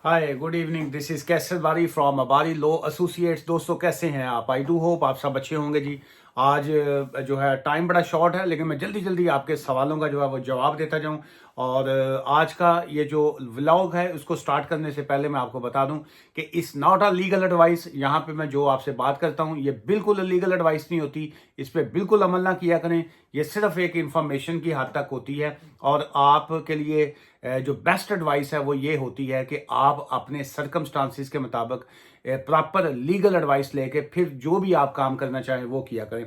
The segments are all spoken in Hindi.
Hi good evening, this is Kaiser Bari from अबारी law associates. दोस्तों कैसे हैं आप? आई डू होप आप सब अच्छे होंगे जी। आज जो है टाइम बड़ा शॉर्ट है, लेकिन मैं जल्दी जल्दी आपके सवालों का जो है वो जवाब देता जाऊं। और आज का ये जो व्लॉग है उसको स्टार्ट करने से पहले मैं आपको बता दूं कि इस नॉट अ लीगल एडवाइस। यहाँ पे मैं जो आपसे बात करता हूँ ये बिल्कुल लीगल एडवाइस नहीं होती। इस पर बिल्कुल अमल ना किया करें। ये सिर्फ एक इंफॉर्मेशन की हद तक होती है और आपके लिए जो बेस्ट एडवाइस है वो ये होती है कि आप अपने सर्कमस्टांसिस के मुताबिक प्रॉपर लीगल एडवाइस लेके फिर जो भी आप काम करना चाहें वो किया करें।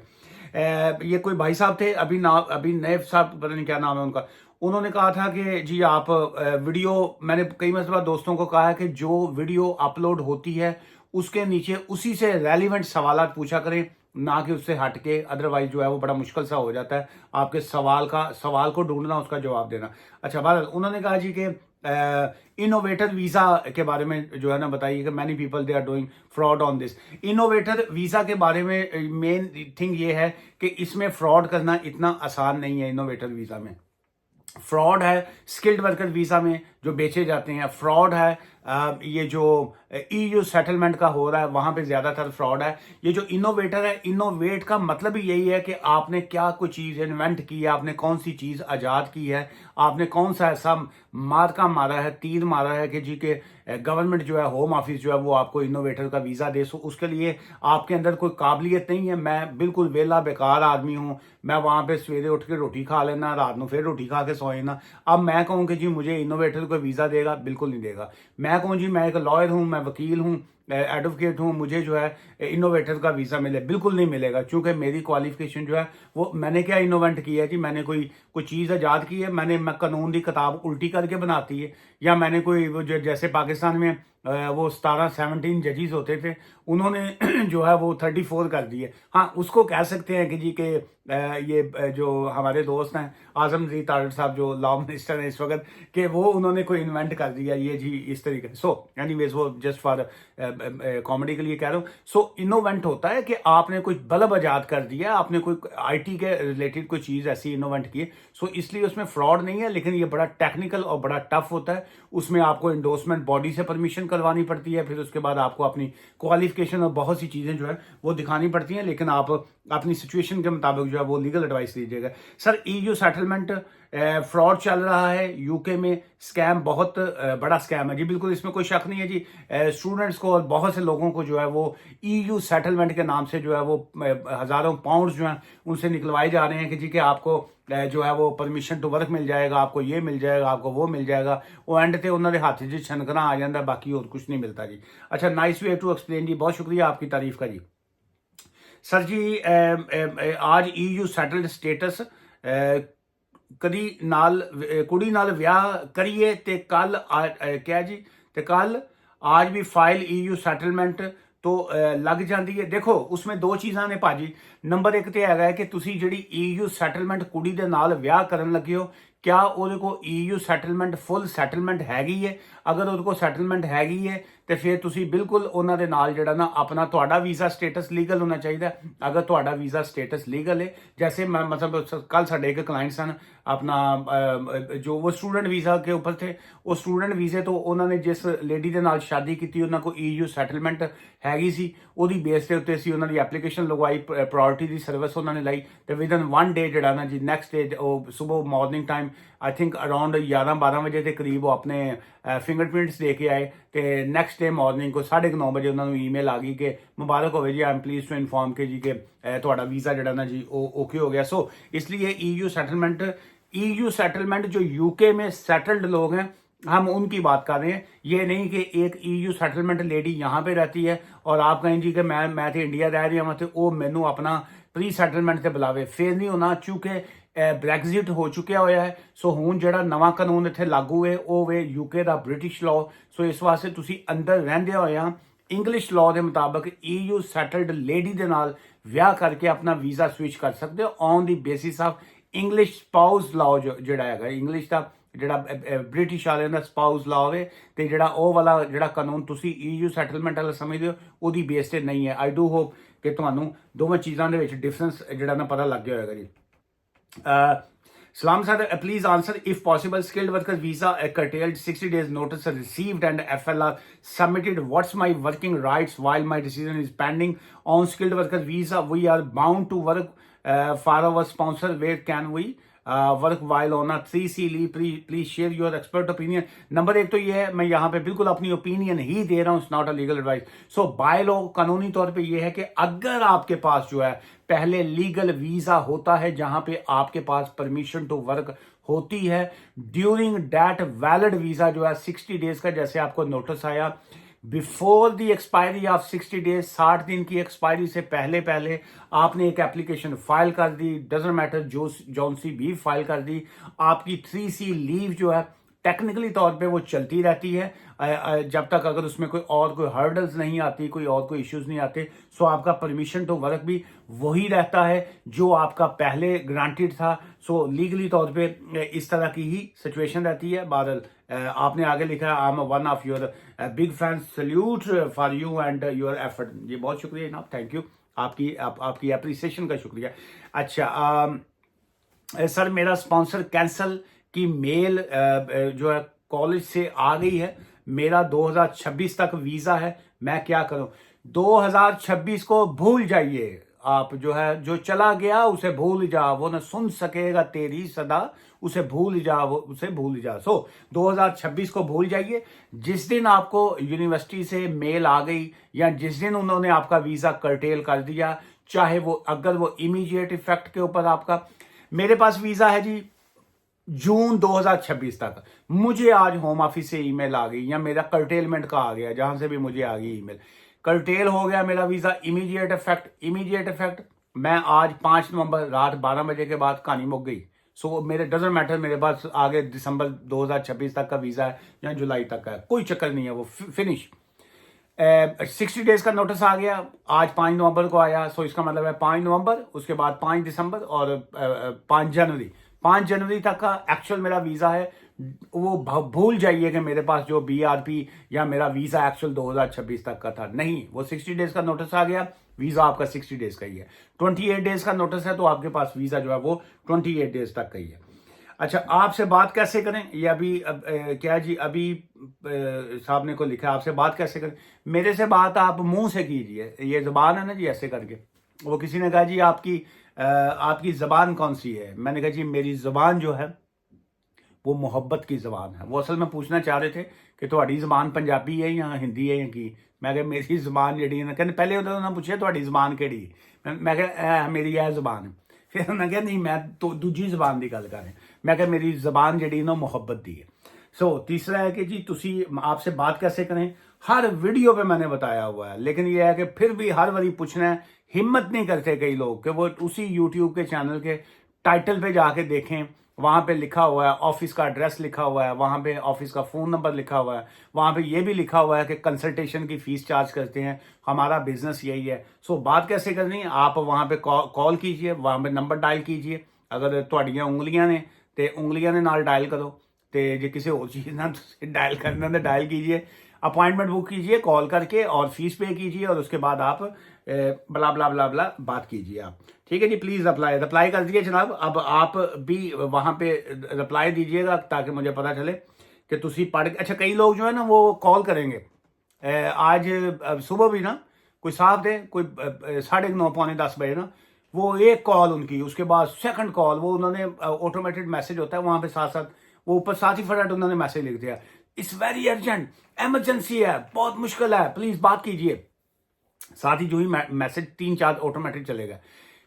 ये कोई भाई साहब थे, अभी नए साहब, पता नहीं क्या नाम है उनका। उन्होंने कहा था कि जी आप वीडियो, मैंने कई मरतबा दोस्तों को कहा है कि जो वीडियो अपलोड होती है उसके नीचे उसी से रेलिवेंट सवालात पूछा करें, ना कि उससे हट के। अदरवाइज जो है वो बड़ा मुश्किल सा हो जाता है आपके सवाल को ढूंढना, उसका जवाब देना। अच्छा, बहरहाल उन्होंने कहा जी कि इनोवेटर वीजा के बारे में जो है ना बताइए कि many people they are doing fraud on this. Innovator visa के बारे में मेन थिंग ये है कि इसमें फ्रॉड करना इतना आसान नहीं है। इनोवेटर वीजा में फ्रॉड है, स्किल्ड वर्कर वीजा में जो बेचे जाते हैं फ्रॉड है। ये जो ईयू सेटलमेंट का हो रहा है वहां पे ज्यादातर फ्रॉड है। ये जो इनोवेटर है, इनोवेट का मतलब ही यही है कि आपने क्या कोई चीज इन्वेंट की है, आपने कौन सी चीज आजाद की है, आपने कौन सा ऐसा मार्का मारा है, तीर मारा है कि जी के गवर्नमेंट जो है, होम ऑफिस जो है वो आपको इनोवेटर का वीजा दे। सो उसके लिए आपके अंदर कोई काबिलियत नहीं है। मैं बिल्कुल वेला बेकार आदमी हूं। मैं वहां पे सवेरे उठ के रोटी खा लेना, रात में फिर रोटी खा के सोए ना। अब मैं कहूं कि जी मुझे इनोवेटर को वीजा देगा, बिल्कुल नहीं देगा। मैं कहूं जी मैं एक लॉयर हूं, मैं वकील हूं, एडवोकेट हूं, मुझे जो है इनोवेटर का वीजा मिले, बिल्कुल नहीं मिलेगा। क्योंकि मेरी क्वालिफिकेशन जो है वो, मैंने क्या इनोवेंट किया है जी? मैंने कोई चीज आजाद की है? मैं कानून की किताब उल्टी करके बनाती है? या मैंने कोई वो जैसे पाकिस्तान में वो 17 जजेस होते थे, उन्होंने जो है वो 34 कर दिए। हाँ, उसको कह सकते हैं कि जी के ये जो हमारे दोस्त हैं आजमगीर तारड़ साहब जो लॉ मिनिस्टर हैं इस वक्त, कि वो उन्होंने कोई इन्वेंट कर दिया ये जी इस तरीके से। सो एनीवेज वो जस्ट फॉर कॉमेडी के लिए कह रहा हूँ। सो इनोवेंट होता है कि आपने कोई बल्ब आजाद कर दिया, आपने कोई आईटी के रिलेटेड कोई चीज ऐसी इनोवेंट की। सो इसलिए उसमें फ्रॉड नहीं है, लेकिन ये बड़ा टेक्निकल और बड़ा टफ होता है। उसमें आपको इंडोर्समेंट बॉडी से परमिशन करवानी पड़ती है, फिर उसके बाद आपको अपनी क्वालिफिकेशन और बहुत सी चीजें जो है वो दिखानी पड़ती हैं। लेकिन आप अपनी सिचुएशन के मुताबिक जो है वो लीगल एडवाइस लीजिएगा। सर, ईयू सेटलमेंट फ्रॉड चल रहा है यूके में, स्कैम बहुत बड़ा स्कैम है जी, बिल्कुल इसमें कोई शक नहीं है जी। स्टूडेंट्स को और बहुत से लोगों को जो है वो ईयू सेटलमेंट के नाम से जो है वो हजारों पाउंड जो है उनसे निकलवाए जा रहे हैं कि जी कि आपको जो है वो परमिशन टू वर्क मिल जाएगा, आपको ये मिल जाएगा, आपको वो मिल जाएगा। वो एंड ते उन्होंने हाथ जी छनकना आ जाता, बाकी और कुछ नहीं मिलता जी। अच्छा, नाइस वे टू एक्सप्लेन जी, बहुत शुक्रिया आपकी तारीफ का जी। सर जी, आज ईयू सैटल्ड स्टेटस कदी नाल कुड़ी नाल विआह करिए ते कल क्या जी, ते कल आज भी फाइल ईयू सैटलमेंट तो लग जाती है। देखो उसमें दो चीज़ां ने भाजी। नंबर एक तो है कि तुसी जिहड़ी ईयू सैटलमेंट कुड़ी दे नाल विआह करन लगे हो, क्या ਉਹਦੇ को ईयू सैटलमेंट फुल सैटलमेंट हैगी है? अगर ਉਹਦੇ को सैटलमेंट हैगी है तो फिर ਤੁਸੀਂ बिल्कुल ਉਹਨਾਂ ਦੇ ਨਾਲ ਜਿਹੜਾ ਨਾ अपना ਤੁਹਾਡਾ वीज़ा स्टेटस लीगल होना चाहिए। अगर ਤੁਹਾਡਾ वीज़ा स्टेटस लीगल है, जैसे मतलब कल साढ़े एक क्लाइंट सन अपना जो वो स्टूडेंट वीज़ा के ऊपर थे, वो स्टूडेंट वीज़े तो उन्होंने जिस लेडी ਦੇ ਨਾਲ शादी की ਉਹਨਾਂ को ईयू सैटलमेंट हैगी सी, ਉਹਦੀ बेस ਦੇ ਉੱਤੇ ਅਸੀਂ ਉਹਨਾਂ ਦੀ ਐਪਲੀਕੇਸ਼ਨ ਲਗਵਾਈ, ਪ੍ਰਾਇੋਰਟੀ ਦੀ ਸਰਵਿਸ ਉਹਨਾਂ ਨੇ ਲਈ ਤੇ ਵਿਦਨ 1 ਡੇ ਜਿਹੜਾ ਨਾ ਜੀ ਨੈਕਸਟ ਡੇ ਉਹ ਸਵੇਰ morning time I think around 11-12 बजे के करीब वो अपने फिंगरप्रिंट्स दे के आए। तो नैक्सट डे मॉर्निंग को 9:30 बजे उन्होंने ईमेल आ गई कि मुबारक हो जी, I am please to inform के जी कि थोड़ा वीज़ा जड़ा ना जी ओके हो गया। सो इसलिए ईयू सेटलमेंट जो यूके में सेटल्ड लोग हैं, हम उनकी बात कर रहे हैं। ये नहीं कि एक ईयू सेटलमेंट लेडी यहाँ पे रहती है और आप कहें जी कि मैं तो इंडिया रह रही हूँ तो वो मैनू अपना प्री सैटलमेंट से बुलावे, फिर नहीं होना। चूंकि ब्रैगजिट हो चुकिया होया है, सो हुण जिहड़ा नवां कानून इत्थे लागू है वो वे यूके दा ब्रिटिश लॉ। सो इस वास्ते तुसी अंदर रहिंदे होया इंग्लिश लॉ के मुताबिक ईयू सैटल्ड लेडी दे नाल विआह करके अपना वीज़ा स्विच कर सकते हो on the basis of English spouse law. जिहड़ा हैगा इंग्लिश का जिहड़ा ब्रिटिश वाले दा स्पाउस लॉ है, ते जिहड़ा ओ वाला जिहड़ा कानून तुसी ईयू सैटलमेंट वाला समझदे हो ओदी बेस ते नहीं है। आई डू होप कि तुहानू दोवें चीज़ां दे विच डिफरेंस जिहड़ा ना पता लग गया होएगा जी। Salam sir, please answer if possible. Skilled worker visa curtailed, 60 days notice received and FLR submitted. What's my working rights while my decision is pending on skilled worker visa? We are bound to work for our sponsor. Where can we work while on 3C leave? Please share your expert opinion. Number एक तो ये है, मैं यहाँ पे बिल्कुल अपनी ओपिनियन ही दे रहा हूँ, it's not a legal advice. So by law कानूनी तौर पे ये है कि अगर आपके पास जो है पहले लीगल वीजा होता है जहां पे आपके पास परमिशन टू वर्क होती है, ड्यूरिंग दैट वैलिड वीजा जो है 60 डेज का, जैसे आपको नोटिस आया before the expiry of 60 days, 60 दिन की एक्सपायरी से पहले पहले आपने एक एप्लीकेशन फाइल कर दी, डजंट मैटर जौन सी भी फाइल कर दी, आपकी 3C लीव जो है टेक्निकली तौर पे वो चलती रहती है जब तक अगर उसमें कोई हर्डल्स नहीं आती, कोई इश्यूज नहीं आते। सो आपका परमिशन टू वर्क भी वही रहता है जो आपका पहले ग्रांटेड था। सो लीगली तौर पे इस तरह की ही सिचुएशन रहती है। बहरहाल आपने आगे लिखा है, I am one of your big fan, salute for you and your effort. ये बहुत शुक्रिया जनाब, थैंक यू, आपकी अप्रिसिएशन का शुक्रिया। अच्छा सर, मेरा स्पॉन्सर कैंसल की मेल जो है कॉलेज से आ गई है, मेरा 2026 तक वीजा है, मैं क्या करूं? 2026 को भूल जाइए आप, जो है जो चला गया उसे भूल जा, वो न सुन सकेगा तेरी सदा, उसे भूल जा, वो उसे भूल जा। सो 2026 को भूल जाइए। जिस दिन आपको यूनिवर्सिटी से मेल आ गई या जिस दिन उन्होंने आपका वीजा कर्टेल कर दिया, चाहे वो अगर वो इमीडिएट इफेक्ट के ऊपर आपका, मेरे पास वीजा है जी जून 2026 तक, मुझे आज होम ऑफिस से ईमेल आ गई या मेरा कर्टेलमेंट का आ गया, जहां से भी मुझे आ गई ईमेल, कर्टेल हो गया मेरा वीजा, इमीडिएट इफेक्ट। मैं आज 5 नवंबर रात 12 बजे के बाद कहानी मुक गई। सो मेरे डजंट मैटर, मेरे पास आगे दिसंबर 2026 तक का वीजा है या जुलाई तक का है, कोई चक्कर नहीं है, वो फिनिश। 60 डेज का नोटिस आ गया, आज 5 नवंबर को आया। सो इसका मतलब है 5 नवंबर, उसके बाद 5 दिसंबर और 5 जनवरी तक का एक्चुअल मेरा वीजा है। वो भूल जाइए कि मेरे पास जो BRP या मेरा वीजा एक्चुअल 2026 तक का था, नहीं, वो 60 डेज का नोटिस आ गया, वीजा आपका 60 डेज का ही है। 28 डेज का नोटिस है तो आपके पास वीजा जो है वो 28 डेज तक का ही है। अच्छा, आपसे बात कैसे करें? ये अभी क्या जी, अभी साहब ने को लिखा है, आपसे बात कैसे करें? मेरे से बात आप मुंह से कीजिए, ये जुबान है ना जी, ऐसे करके। वो किसी ने कहा जी आपकी जबान कौन सी है? मैंने कहा जी मेरी जबान जो है वो मोहब्बत की जबान है। वो असल में पूछना चाह रहे थे कि तुम्हारी जबान पंजाबी है या हिंदी है या की? मैं कहा मेरी जबान जी, कहते पहले उन्होंने पूछा तुम्हारी जबान केड़ी, मैं कहा मेरी यह जबान है। फिर उन्होंने कहा नहीं, मैं तो दूजी जबान की गल कर रहा हूं। मैं कहा मेरी जबान जी ना मुहब्बत दी है। सो तीसरा है कि जी तुसी आपसे बात कैसे करें, हर वीडियो पे मैंने बताया हुआ है, लेकिन यह है कि फिर भी हर बारी पूछना है, हिम्मत नहीं करते कई लोग कि वो उसी यूट्यूब के चैनल के टाइटल पे जाके देखें, वहां पे लिखा हुआ है ऑफिस का एड्रेस लिखा हुआ है, वहां पे ऑफिस का फोन नंबर लिखा हुआ है, वहां पे ये भी लिखा हुआ है कि कंसल्टेशन की फीस चार्ज करते हैं, हमारा बिजनेस यही है। सो बात कैसे करनी है, आप वहां पे कॉल कीजिए, वहां पे नंबर डायल कीजिए, अगर तुहाड़ियां उंगलियां ने ते उंगलियां ने नाल डायल करो, तो जे किसी और चीज़ ना डायल करना तो डायल कीजिए, अपॉइंटमेंट बुक कीजिए कॉल करके और फीस पे कीजिए और उसके बाद आप बला बला बला बला बात कीजिए आप। ठीक है जी, प्लीज़ रिप्लाई कर दीजिए जनाब। अब आप भी वहाँ पे रिप्लाई दीजिएगा ताकि मुझे पता चले कि तुसी पढ़। अच्छा, कई लोग जो है ना वो कॉल करेंगे आज सुबह भी ना, कोई साहब थे, कोई 9:30 पौने 10 बजे ना, वो एक कॉल उनकी, उसके बाद सेकंड कॉल, वो उन्होंने ऑटोमेटेड मैसेज होता है वहाँ पे साथ साथ, वो ऊपर साथ ही फटाफट उन्होंने मैसेज लिख दिया, इट्स वेरी अर्जेंट, इमरजेंसी है, बहुत मुश्किल है, प्लीज बात कीजिए। साथ ही जो ही मैसेज 3-4 ऑटोमेटिक चलेगा।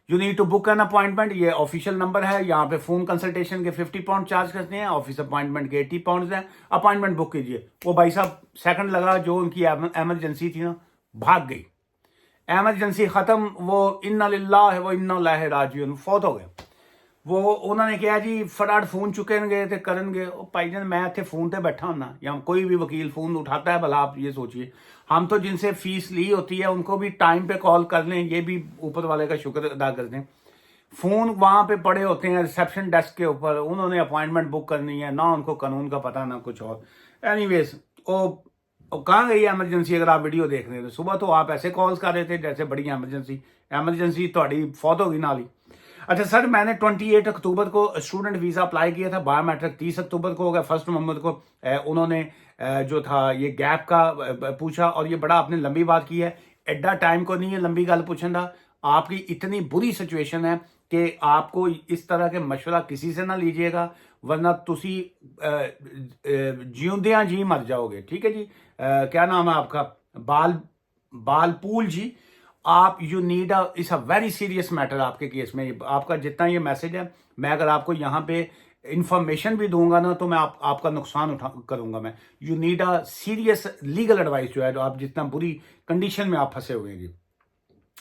You need to book an appointment, ये ऑफिशियल नंबर है, यहाँ पे फोन कंसल्टेशन के 50 पाउंड चार्ज करते हैं, ऑफिस अपॉइंटमेंट के 80 पाउंड है। अपॉइंटमेंट बुक कीजिए। वो भाई साहब सेकंड लगा, जो उनकी एमरजेंसी थी ना, भाग गई, एमरजेंसी खत्म, वो इन्ना लिल्लाह वो इन्ना इलैहि राजिऊन, फौत हो गए। वो उन्होंने कहा जी फटाफट फोन चुकेंगे तो करेंगे। भाई जान मैं इतने फोन पे बैठा हूं ना, या कोई भी वकील फोन उठाता है, भला आप ये सोचिए, हम तो जिनसे फीस ली होती है उनको भी टाइम पे कॉल कर लें, ये भी ऊपर वाले का शुक्र अदा कर दें। फोन वहां पे पड़े होते हैं रिसेप्शन डेस्क के ऊपर, उन्होंने अपॉइंटमेंट बुक करनी है, ना उनको कानून का पता ना कुछ और। एनीवेज वो कहाँ गई एमरजेंसी? अगर आप वीडियो देख रहे हैं तो सुबह तो आप ऐसे कॉल्स कर रहे थे जैसे बड़ी एमरजेंसी, एमरजेंसी थोड़ी फौत होगी नाल ही। अच्छा सर, मैंने 28 अक्टूबर को स्टूडेंट वीज़ा अप्लाई किया था, बायोमेट्रिक 30 अक्टूबर को हो गया, 1 नवंबर को उन्होंने जो था ये गैप का पूछा, और ये बड़ा आपने लंबी बात की है। एडा टाइम को नहीं है लंबी गल पूछन दा। आपकी इतनी बुरी सिचुएशन है कि आपको इस तरह के मशवरा किसी से ना लीजिएगा, वरना तुसी जिਉਂਦਿਆਂ जी मर जाओगे। ठीक है जी। क्या नाम है आपका? बालपूल जी। आप you need it's a very serious matter आपके केस में। आपका जितना ये मैसेज है, मैं अगर आपको यहाँ पे इंफॉर्मेशन भी दूंगा ना तो मैं आपका नुकसान करूंगा मैं। You need a serious legal advice जो है, जो आप जितना बुरी कंडीशन में आप फंसे हुए हैं जी।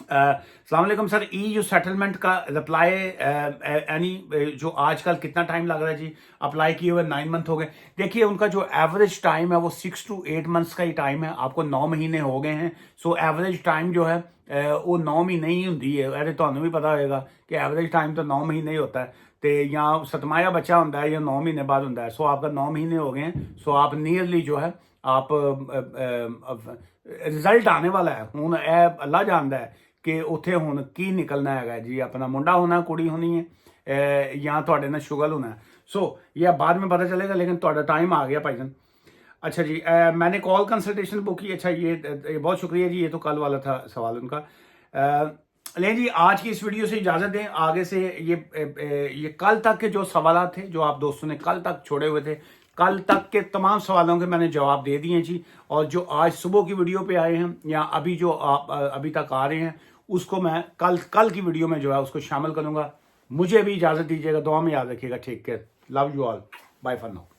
अस्सलाम वालेकुम सर, EU सेटलमेंट का रिप्लाई एनी जो आजकल कितना टाइम लग रहा है जी? अप्लाई किए हुए 9 मंथ हो गए। देखिए उनका जो एवरेज टाइम है वो 6 to 8 मंथ्स का ही टाइम है। आपको 9 महीने हो गए हैं, सो एवरेज टाइम जो है वो 9 महीने ही होंगी है। अरे ਤੁਹਾਨੂੰ भी पता होगा कि एवरेज टाइम तो 9 महीने ही होता है, तो यहाँ सतमाया बच्चा होता है या 9 महीने बाद होता है। सो आपका 9 महीने हो गए हैं, सो आप नियरली जो है आप रिजल्ट आने वाला है हूँ। अल्लाह जानता है कि उत्थे हुण की निकलना है जी। अपना मुंडा होना, कुड़ी होनी है, या थोड़े ना शुगल होना है। सो यह बाद में पता चलेगा, लेकिन थोड़ा टाइम आ गया भाईजान। अच्छा जी, मैंने कॉल कंसल्टेशन बुक की। अच्छा ये बहुत शुक्रिया जी, ये तो कल वाला था सवाल उनका। लेकिन जी आज की इस वीडियो से इजाज़त दें। आगे से ये कल तक के जो सवाल थे जो आप दोस्तों ने कल तक छोड़े हुए थे, कल तक के तमाम सवालों के मैंने जवाब दे दिए जी। और जो आज सुबह की वीडियो पे आए हैं या अभी जो आप अभी तक आ रहे हैं, उसको मैं कल की वीडियो में जो है उसको शामिल करूंगा। मुझे भी इजाज़त दीजिएगा, दुआ में याद रखिएगा। Take care, love you all, bye for now.